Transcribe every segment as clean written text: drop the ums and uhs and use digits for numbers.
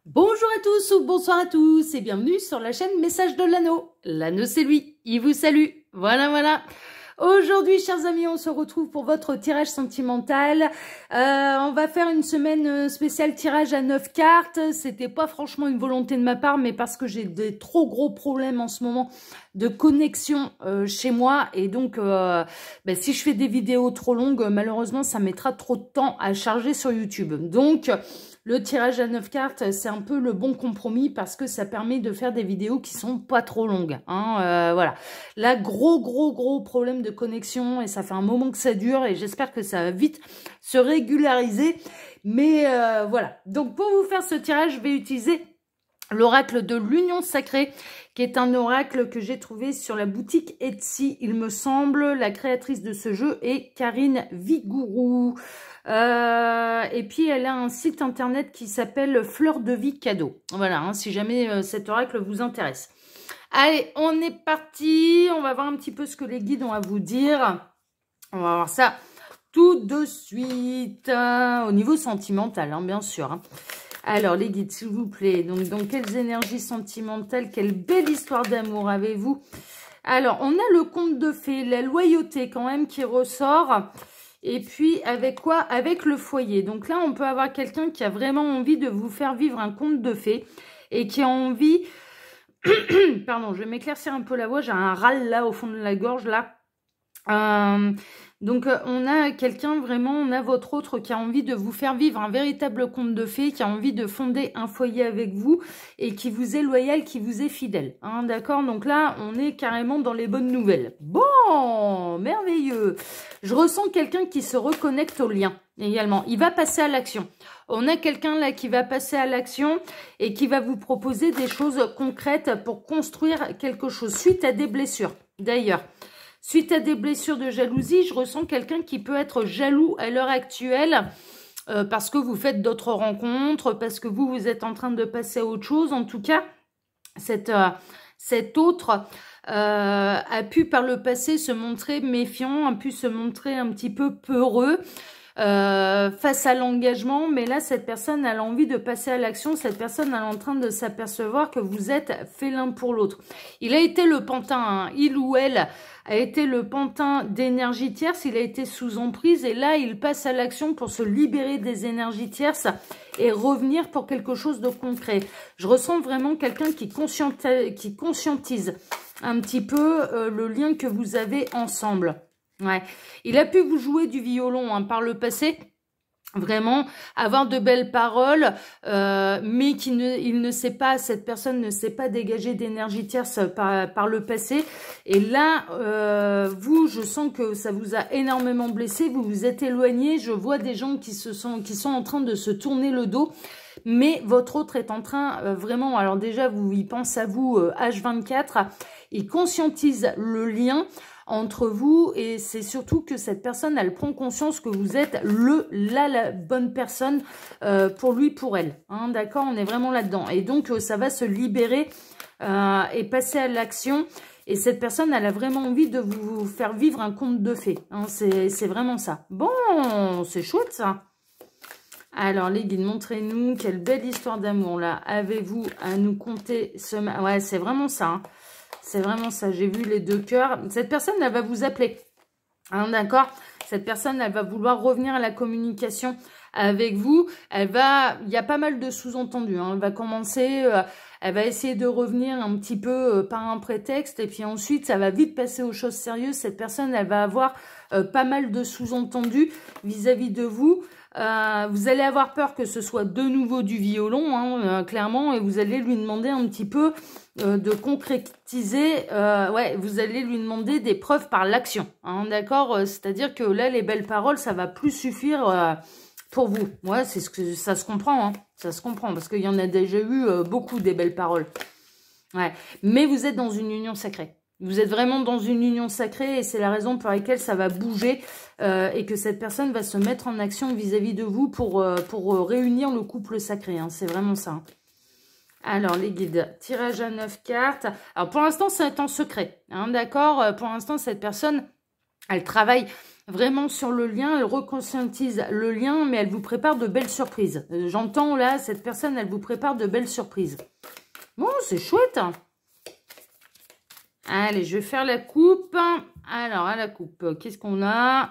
Bonjour à tous ou bonsoir à tous et bienvenue sur la chaîne Message de l'Anneau. L'Anneau c'est lui, il vous salue. Voilà. Aujourd'hui, chers amis, on se retrouve pour votre tirage sentimental. On va faire une semaine spéciale tirage à 9 cartes. C'était pas franchement une volonté de ma part, mais parce que j'ai des trop gros problèmes en ce moment de connexion chez moi. Et donc, si je fais des vidéos trop longues, malheureusement, ça mettra trop de temps à charger sur YouTube. Donc, le tirage à 9 cartes, c'est un peu le bon compromis parce que ça permet de faire des vidéos qui sont pas trop longues. Voilà. Là, gros problème de connexion et ça fait un moment que ça dure et j'espère que ça va vite se régulariser. Mais voilà. Donc, pour vous faire ce tirage, je vais utiliser l'oracle de l'Union Sacrée, qui est un oracle que j'ai trouvé sur la boutique Etsy, il me semble. La créatrice de ce jeu est Karine Vigourou. Et puis, elle a un site internet qui s'appelle Fleur de Vie Cadeau. Voilà, si jamais cet oracle vous intéresse. Allez, on est parti. On va voir un petit peu ce que les guides ont à vous dire. On va voir ça tout de suite. Au niveau sentimental, bien sûr. Alors, les guides, s'il vous plaît. Donc, quelles énergies sentimentales, quelle belle histoire d'amour avez-vous? Alors, on a le conte de fées, la loyauté quand même qui ressort. Et puis, avec quoi? Avec le foyer. Donc là, on peut avoir quelqu'un qui a vraiment envie de vous faire vivre un conte de fées et qui a envie... Pardon, je vais m'éclaircir un peu la voix. J'ai un râle là au fond de la gorge là. Donc, on a quelqu'un vraiment, on a votre autre qui a envie de vous faire vivre un véritable conte de fées, qui a envie de fonder un foyer avec vous et qui vous est loyal, qui vous est fidèle. D'accord? Donc là, on est carrément dans les bonnes nouvelles. Bon, merveilleux. Je ressens quelqu'un qui se reconnecte au lien également. Il va passer à l'action. On a quelqu'un là qui va passer à l'action et qui va vous proposer des choses concrètes pour construire quelque chose suite à des blessures. D'ailleurs, suite à des blessures de jalousie, je ressens quelqu'un qui peut être jaloux à l'heure actuelle parce que vous faites d'autres rencontres, parce que vous êtes en train de passer à autre chose. En tout cas, cet autre a pu par le passé se montrer méfiant, a pu se montrer un petit peu peureux face à l'engagement, mais là cette personne a l'envie de passer à l'action. Cette personne est en train de s'apercevoir que vous êtes fait l'un pour l'autre. Il a été le pantin, il ou elle a été le pantin d'énergie tierce, il a été sous emprise et là il passe à l'action pour se libérer des énergies tierces et revenir pour quelque chose de concret. Je ressens vraiment quelqu'un qui conscientise un petit peu le lien que vous avez ensemble. Ouais, il a pu vous jouer du violon par le passé, vraiment avoir de belles paroles, mais il ne sait pas, cette personne ne sait pas dégager d'énergie tierce par le passé. Et là, je sens que ça vous a énormément blessé, vous vous êtes éloigné. Je vois des gens qui sont en train de se tourner le dos. Mais votre autre est en train vraiment, alors déjà, il pense à vous H24, il conscientise le lien entre vous et c'est surtout que cette personne, elle prend conscience que vous êtes la bonne personne pour lui, pour elle. D'accord, on est vraiment là-dedans. Et donc, ça va se libérer et passer à l'action. Et cette personne, elle a vraiment envie de vous faire vivre un conte de fées. C'est vraiment ça. Bon, c'est chouette ça. Alors, les guides, montrez-nous quelle belle histoire d'amour, là, avez-vous à nous conter ce... Ouais, c'est vraiment ça, C'est vraiment ça. J'ai vu les deux cœurs. Cette personne, elle va vous appeler. D'accord? Cette personne, elle va vouloir revenir à la communication avec vous. Il y a pas mal de sous-entendus. Elle va commencer... elle va essayer de revenir un petit peu par un prétexte. Et puis ensuite, ça va vite passer aux choses sérieuses. Cette personne, elle va avoir pas mal de sous-entendus vis-à-vis de vous. Vous allez avoir peur que ce soit de nouveau du violon, clairement, et vous allez lui demander un petit peu de concrétiser, vous allez lui demander des preuves par l'action, d'accord, c'est-à-dire que là, les belles paroles, ça va plus suffire pour vous. Ouais, c'est ce que ça se comprend, ça se comprend, parce qu'il y en a déjà eu beaucoup des belles paroles. Ouais, mais vous êtes dans une union sacrée. Vous êtes vraiment dans une union sacrée et c'est la raison pour laquelle ça va bouger et que cette personne va se mettre en action vis-à-vis de vous pour réunir le couple sacré. C'est vraiment ça. Alors, les guides, tirage à 9 cartes. Alors, pour l'instant, c'est en secret. D'accord? Pour l'instant, cette personne, Elle travaille vraiment sur le lien, elle reconscientise le lien, mais elle vous prépare de belles surprises. J'entends là, cette personne, elle vous prépare de belles surprises. Bon, c'est chouette. Allez, je vais faire la coupe. Alors, à la coupe, qu'est-ce qu'on a?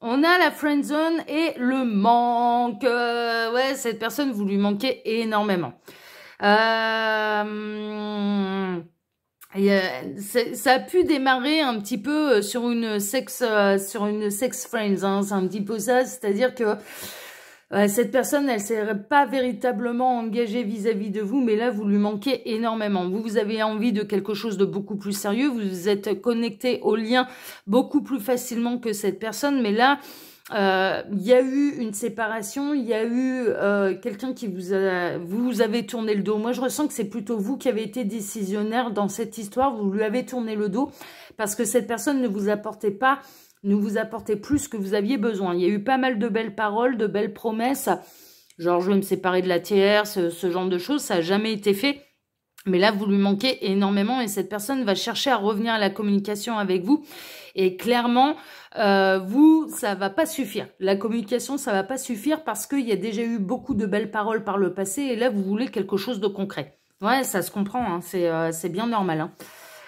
On a la friendzone et le manque. Ouais, cette personne, vous lui manquez énormément. Ça a pu démarrer un petit peu sur une sex friends, hein, c'est un petit peu ça, c'est-à-dire que cette personne, elle s'est pas véritablement engagée vis-à-vis de vous, mais là, vous lui manquez énormément. Vous avez envie de quelque chose de beaucoup plus sérieux, vous êtes connecté au lien beaucoup plus facilement que cette personne, mais là, il y a eu une séparation, il y a eu quelqu'un qui vous avez tourné le dos. Moi, je ressens que c'est plutôt vous qui avez été décisionnaire dans cette histoire. Vous lui avez tourné le dos parce que cette personne ne vous apportait plus que vous aviez besoin. Il y a eu pas mal de belles paroles, de belles promesses. Genre, je vais me séparer de la tierce, ce genre de choses. Ça n'a jamais été fait. Mais là, vous lui manquez énormément et cette personne va chercher à revenir à la communication avec vous. Et clairement, ça va pas suffire. La communication, ça va pas suffire parce qu'il y a déjà eu beaucoup de belles paroles par le passé. Et là, vous voulez quelque chose de concret. Ouais, ça se comprend, hein, c'est bien normal. Hein.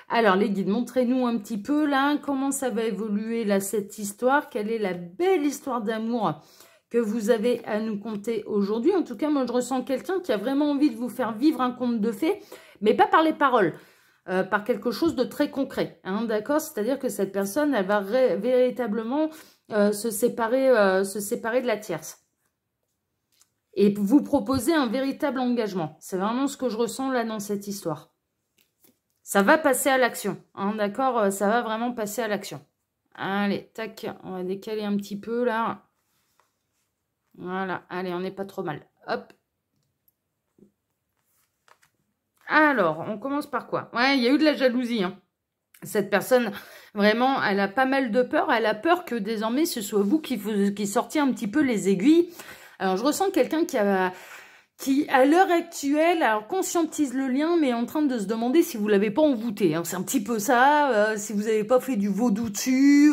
Alors, les guides, montrez-nous un petit peu, là, comment ça va évoluer, là, cette histoire. Quelle est la belle histoire d'amour que vous avez à nous conter aujourd'hui. En tout cas, moi, je ressens quelqu'un qui a vraiment envie de vous faire vivre un conte de fées, mais pas par les paroles, par quelque chose de très concret. Hein, d'accord? C'est-à-dire que cette personne, elle va véritablement se séparer de la tierce. Et vous proposer un véritable engagement. C'est vraiment ce que je ressens là dans cette histoire. Ça va passer à l'action. Hein, d'accord? Ça va vraiment passer à l'action. Allez, tac, on va décaler un petit peu là. Voilà, allez, on n'est pas trop mal. Hop. Alors, on commence par quoi? Ouais, il y a eu de la jalousie. Hein. Cette personne, vraiment, elle a pas mal de peur. Elle a peur que désormais, ce soit vous qui sortiez un petit peu les aiguilles. Alors, je ressens quelqu'un qui, à l'heure actuelle, alors conscientise le lien, mais est en train de se demander si vous l'avez pas envoûté. Hein. C'est un petit peu ça, si vous n'avez pas fait du vaudou dessus...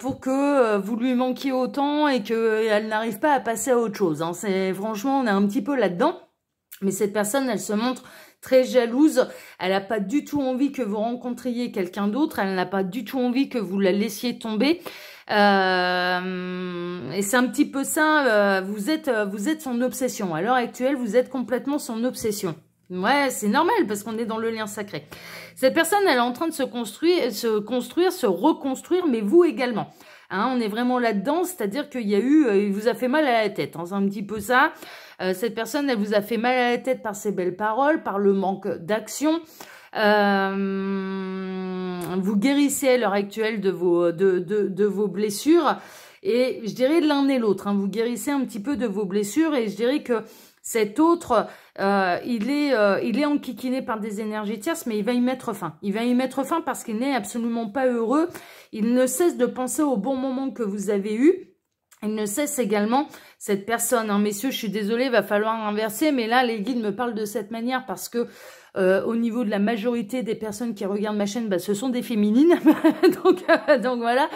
pour que vous lui manquiez autant et qu'elle n'arrive pas à passer à autre chose. Hein. Franchement, on est un petit peu là-dedans. Mais cette personne, elle se montre très jalouse. Elle n'a pas du tout envie que vous rencontriez quelqu'un d'autre. Elle n'a pas du tout envie que vous la laissiez tomber. Et c'est un petit peu ça. Vous êtes son obsession. À l'heure actuelle, vous êtes complètement son obsession. Ouais, c'est normal parce qu'on est dans le lien sacré. Cette personne, elle est en train de se reconstruire, mais vous également. Hein, on est vraiment là-dedans, c'est-à-dire qu'il y a eu, il vous a fait mal à la tête. Hein, c'est un petit peu ça. Cette personne, elle vous a fait mal à la tête par ses belles paroles, par le manque d'action. Vous guérissez à l'heure actuelle de vos blessures. Et je dirais l'un et l'autre. Hein, vous guérissez un petit peu de vos blessures et je dirais que cet autre, il est enquiquiné par des énergies tierces, mais il va y mettre fin. Il va y mettre fin parce qu'il n'est absolument pas heureux. Il ne cesse de penser au bon moment que vous avez eu. Il ne cesse également, cette personne, hein, messieurs, je suis désolée, il va falloir inverser, mais là, les guides me parlent de cette manière parce que au niveau de la majorité des personnes qui regardent ma chaîne, bah, ce sont des féminines. donc voilà.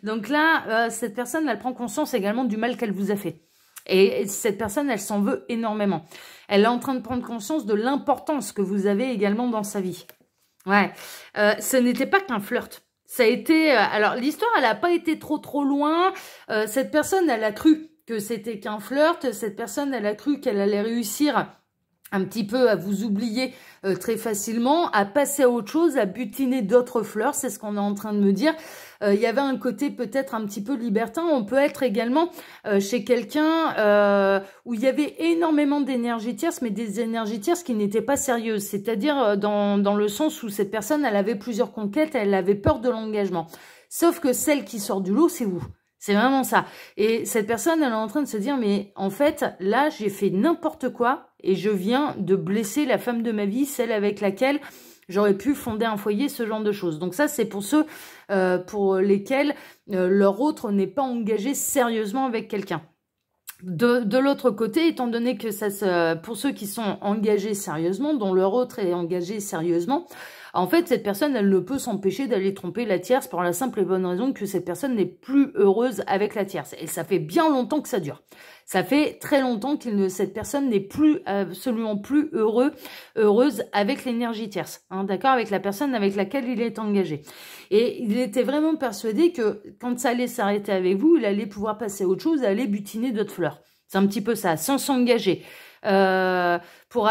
Donc là, cette personne, elle prend conscience également du mal qu'elle vous a fait. Et cette personne, elle s'en veut énormément. Elle est en train de prendre conscience de l'importance que vous avez également dans sa vie. Ouais, ce n'était pas qu'un flirt. Ça a été... alors, l'histoire, elle n'a pas été trop loin. Cette personne, elle a cru que c'était qu'un flirt. Cette personne, elle a cru qu'elle allait réussir un petit peu à vous oublier très facilement, à passer à autre chose, à butiner d'autres fleurs, c'est ce qu'on est en train de me dire. Il y avait un côté peut-être un petit peu libertin. On peut être également chez quelqu'un où il y avait énormément d'énergie tierce, mais des énergies tierces qui n'étaient pas sérieuses. C'est-à-dire dans le sens où cette personne, elle avait plusieurs conquêtes, elle avait peur de l'engagement. Sauf que celle qui sort du lot, c'est vous. C'est vraiment ça. Et cette personne, elle est en train de se dire, mais en fait, là, j'ai fait n'importe quoi et je viens de blesser la femme de ma vie, celle avec laquelle j'aurais pu fonder un foyer, ce genre de choses. Donc ça, c'est pour ceux pour lesquels leur autre n'est pas engagé sérieusement avec quelqu'un. De l'autre côté, étant donné que pour ceux qui sont engagés sérieusement, dont leur autre est engagé sérieusement, En fait, cette personne, elle ne peut s'empêcher d'aller tromper la tierce pour la simple et bonne raison que cette personne n'est plus heureuse avec la tierce. Et ça fait bien longtemps que ça dure. Ça fait très longtemps que cette personne n'est plus absolument plus heureuse avec l'énergie tierce, hein, d'accord, avec la personne avec laquelle il est engagé. Et il était vraiment persuadé que quand ça allait s'arrêter avec vous, il allait pouvoir passer à autre chose, aller butiner d'autres fleurs. C'est un petit peu ça, sans s'engager, pour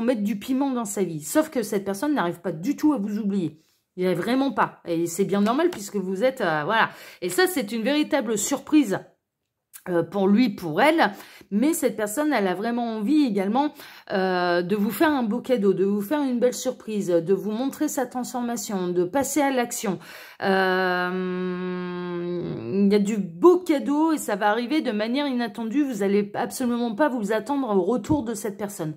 mettre du piment dans sa vie. Sauf que cette personne n'arrive pas du tout à vous oublier. Il n'y a vraiment pas. Et c'est bien normal puisque vous êtes, voilà. Et ça, c'est une véritable surprise pour lui, pour elle, mais cette personne, elle a vraiment envie également de vous faire un beau cadeau, de vous faire une belle surprise, de vous montrer sa transformation, de passer à l'action. Il y a du beau cadeau et ça va arriver de manière inattendue. Vous n'allez absolument pas vous attendre au retour de cette personne.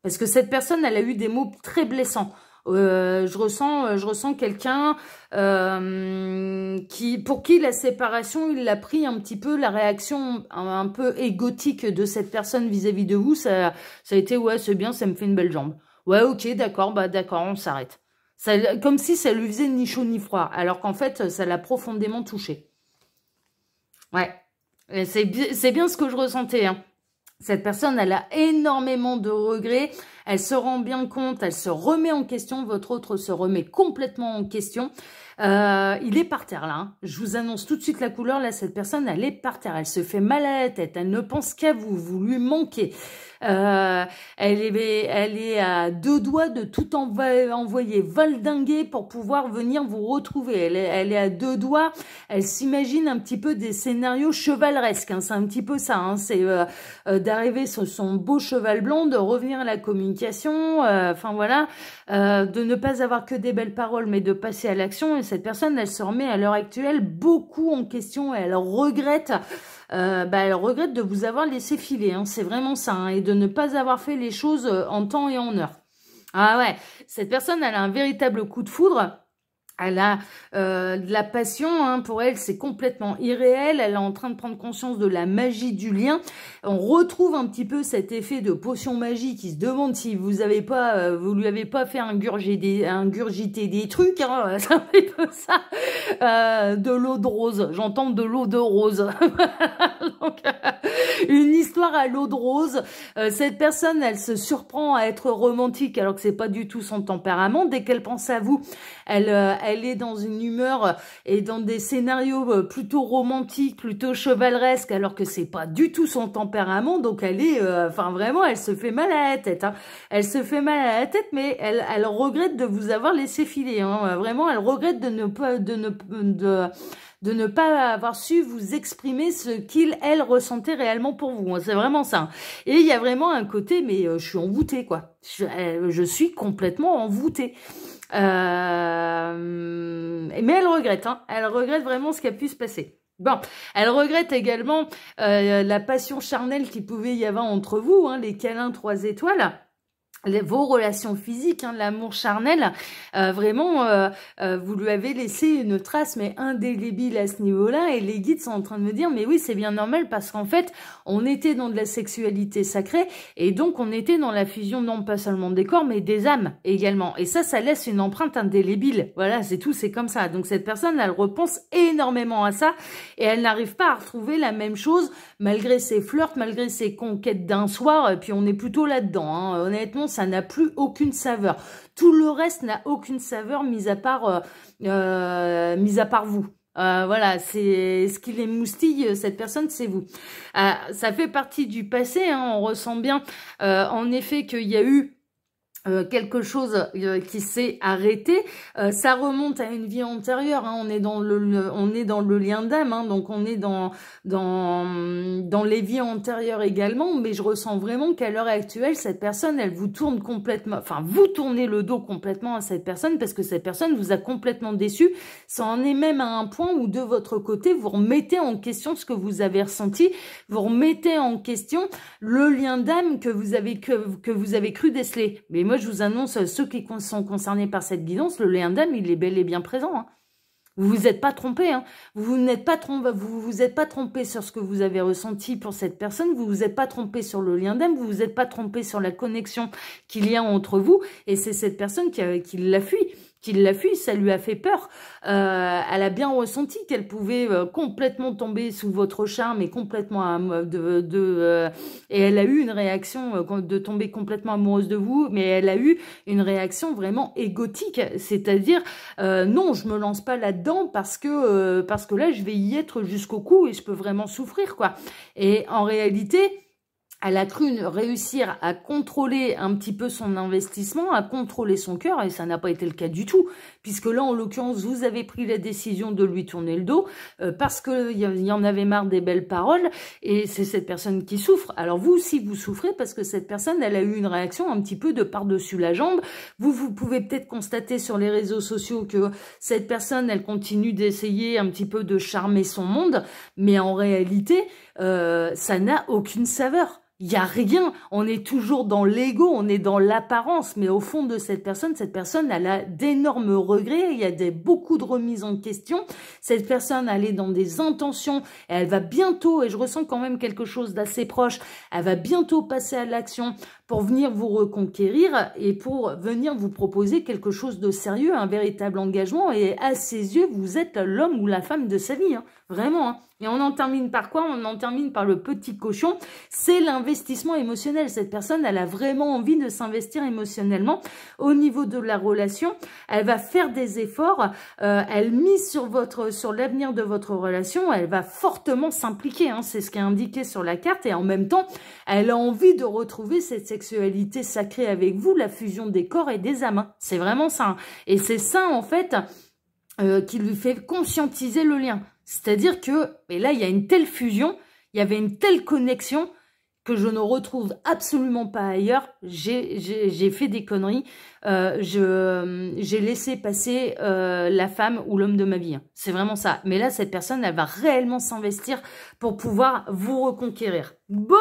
Parce que cette personne, elle a eu des mots très blessants. Je ressens quelqu'un pour qui la séparation, il a pris un petit peu la réaction un peu égotique de cette personne vis-à-vis de vous. Ça a été, ouais, c'est bien, ça me fait une belle jambe. Ouais, ok, d'accord, bah d'accord, on s'arrête. Comme si ça lui faisait ni chaud ni froid, alors qu'en fait, ça l'a profondément touché. Ouais, c'est bien ce que je ressentais, hein. Cette personne, elle a énormément de regrets, elle se rend bien compte, elle se remet en question, votre autre se remet complètement en question. Il est par terre là, hein. Je vous annonce tout de suite la couleur, là cette personne, elle est par terre, elle se fait mal à la tête, elle ne pense qu'à vous, vous lui manquez. Elle est à deux doigts de tout envoyer valdinguer pour pouvoir venir vous retrouver. Elle est à deux doigts, elle s'imagine un petit peu des scénarios chevaleresques, hein. C'est un petit peu ça, hein. C'est d'arriver sur son beau cheval blanc, de revenir à la communication, enfin voilà, de ne pas avoir que des belles paroles, mais de passer à l'action. Et cette personne, elle se remet à l'heure actuelle beaucoup en question et elle regrette de vous avoir laissé filer, hein. C'est vraiment ça, hein, et de ne pas avoir fait les choses en temps et en heure. Ah ouais, cette personne, elle a un véritable coup de foudre. Elle a de la passion, hein, pour elle, c'est complètement irréel. Elle est en train de prendre conscience de la magie du lien. On retrouve un petit peu cet effet de potion magique qui se demande si vous lui avez pas fait ingurgiter des trucs, hein, c'est un petit peu ça. De l'eau de rose, j'entends de l'eau de rose. Donc, une histoire à l'eau de rose. Cette personne, elle se surprend à être romantique alors que c'est pas du tout son tempérament. Dès qu'elle pense à vous, elle est dans une humeur et dans des scénarios plutôt romantiques, plutôt chevaleresques, alors que c'est pas du tout son tempérament. Donc elle est, vraiment, elle se fait mal à la tête, hein. Elle se fait mal à la tête, mais elle regrette de vous avoir laissé filer, hein. Vraiment, elle regrette de ne pas avoir su vous exprimer ce elle ressentait réellement pour vous, hein. C'est vraiment ça. Et il y a vraiment un côté, mais je suis envoûtée, quoi. Je suis complètement envoûtée. Mais elle regrette, hein. Elle regrette vraiment ce qui a pu se passer. Bon, elle regrette également la passion charnelle qu'il pouvait y avoir entre vous, hein, les câlins 3 étoiles. Vos relations physiques, hein, l'amour charnel, vous lui avez laissé une trace mais indélébile à ce niveau-là, et les guides sont en train de me dire mais oui, c'est bien normal parce qu'en fait on était dans de la sexualité sacrée et donc on était dans la fusion non pas seulement des corps mais des âmes également, et ça laisse une empreinte indélébile. Voilà, c'est tout, c'est comme ça. Donc cette personne, elle repense énormément à ça et elle n'arrive pas à retrouver la même chose malgré ses flirts, malgré ses conquêtes d'un soir, et puis on est plutôt là-dedans, hein. Honnêtement, ça n'a plus aucune saveur. Tout le reste n'a aucune saveur, mis à part vous. Voilà, c'est ce qui les moustille, cette personne, c'est vous. Ça fait partie du passé, hein, on ressent bien en effet qu'il y a eu quelque chose qui s'est arrêté. Ça remonte à une vie antérieure, hein. On est dans le lien d'âme, hein. Donc on est dans les vies antérieures également, mais je ressens vraiment qu'à l'heure actuelle, cette personne, elle vous tourne complètement, enfin vous tournez le dos complètement à cette personne parce que cette personne vous a complètement déçu. Ça en est même à un point où de votre côté, vous remettez en question ce que vous avez ressenti, vous remettez en question le lien d'âme que vous avez cru déceler. Mais moi, je vous annonce, ceux qui sont concernés par cette guidance, le lien d'âme, il est bel et bien présent, hein. Vous vous êtes pas trompé, hein. Vous n'êtes pas trompé, vous êtes pas trompé sur ce que vous avez ressenti pour cette personne. Vous vous êtes pas trompé sur le lien d'âme. Vous vous êtes pas trompé sur la connexion qu'il y a entre vous. Et c'est cette personne qui l'a fui. Ça lui a fait peur. Elle a bien ressenti qu'elle pouvait complètement tomber sous votre charme et complètement et elle a eu une réaction de tomber complètement amoureuse de vous, mais elle a eu une réaction vraiment égotique, c'est-à-dire non, je me lance pas là-dedans parce que là je vais y être jusqu'au cou et je peux vraiment souffrir, quoi. Et en réalité, elle a cru réussir à contrôler un petit peu son investissement, à contrôler son cœur, et ça n'a pas été le cas du tout, puisque là, en l'occurrence, vous avez pris la décision de lui tourner le dos, parce qu'il y en avait marre des belles paroles, et c'est cette personne qui souffre. Alors vous aussi, vous souffrez, parce que cette personne, elle a eu une réaction un petit peu de par-dessus la jambe. Vous pouvez peut-être constater sur les réseaux sociaux que cette personne, elle continue d'essayer un petit peu de charmer son monde, mais en réalité, ça n'a aucune saveur. Il n'y a rien, on est toujours dans l'ego, on est dans l'apparence, mais au fond de cette personne, elle a d'énormes regrets, il y a beaucoup de remises en question. Cette personne, elle est dans des intentions, et elle va bientôt, et je ressens quand même quelque chose d'assez proche, elle va bientôt passer à l'action pour venir vous reconquérir et pour venir vous proposer quelque chose de sérieux, un véritable engagement, et à ses yeux, vous êtes l'homme ou la femme de sa vie, hein, vraiment, hein. Et on en termine par quoi? On en termine par le petit cochon, c'est l'investissement émotionnel. Cette personne, elle a vraiment envie de s'investir émotionnellement au niveau de la relation. Elle va faire des efforts, elle mise sur l'avenir de votre relation, elle va fortement s'impliquer, hein, c'est ce qui est indiqué sur la carte, et en même temps, elle a envie de retrouver cette sexualité sacrée avec vous, la fusion des corps et des âmes. Hein. C'est vraiment ça. Hein. Et c'est ça, en fait, qui lui fait conscientiser le lien. C'est-à-dire que, et là, il y a une telle fusion, il y avait une telle connexion que je ne retrouve absolument pas ailleurs. J'ai fait des conneries. J'ai laissé passer la femme ou l'homme de ma vie. Hein. C'est vraiment ça. Mais là, cette personne, elle va réellement s'investir pour pouvoir vous reconquérir. Bon,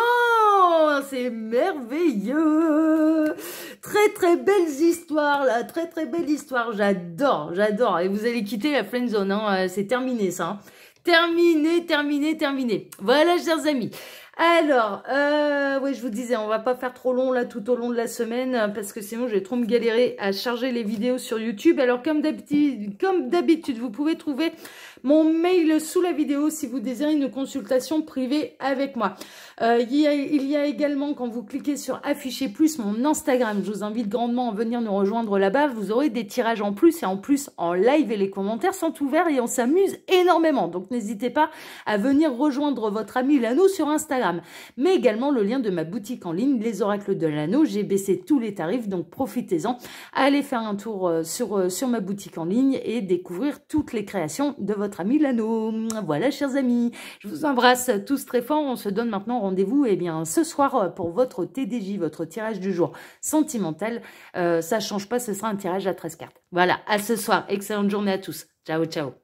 c'est merveilleux. Très, très belles histoires, là. Très, très belle histoire. J'adore, j'adore. Et vous allez quitter la friend zone. Hein. C'est terminé, ça. Hein. Terminé, terminé, terminé. Voilà, chers amis. Alors, oui, je vous disais, on va pas faire trop long là tout au long de la semaine parce que sinon je vais trop me galérer à charger les vidéos sur YouTube. Alors comme d'habitude, vous pouvez trouver mon mail sous la vidéo si vous désirez une consultation privée avec moi. Il y a également, quand vous cliquez sur afficher plus, mon Instagram. Je vous invite grandement à venir nous rejoindre là-bas. Vous aurez des tirages en plus et en plus en live et les commentaires sont ouverts et on s'amuse énormément. Donc n'hésitez pas à venir rejoindre votre ami l'anneau sur Instagram. Mais également le lien de ma boutique en ligne, les oracles de l'anneau. J'ai baissé tous les tarifs, donc profitez-en. Allez faire un tour sur ma boutique en ligne et découvrir toutes les créations de votre ami l'anneau. Voilà, chers amis, je vous embrasse tous très fort. On se donne maintenant rendez-vous ce soir pour votre TDJ, votre tirage du jour sentimental. Ça change pas, ce sera un tirage à 13 cartes. Voilà, à ce soir. Excellente journée à tous. Ciao, ciao.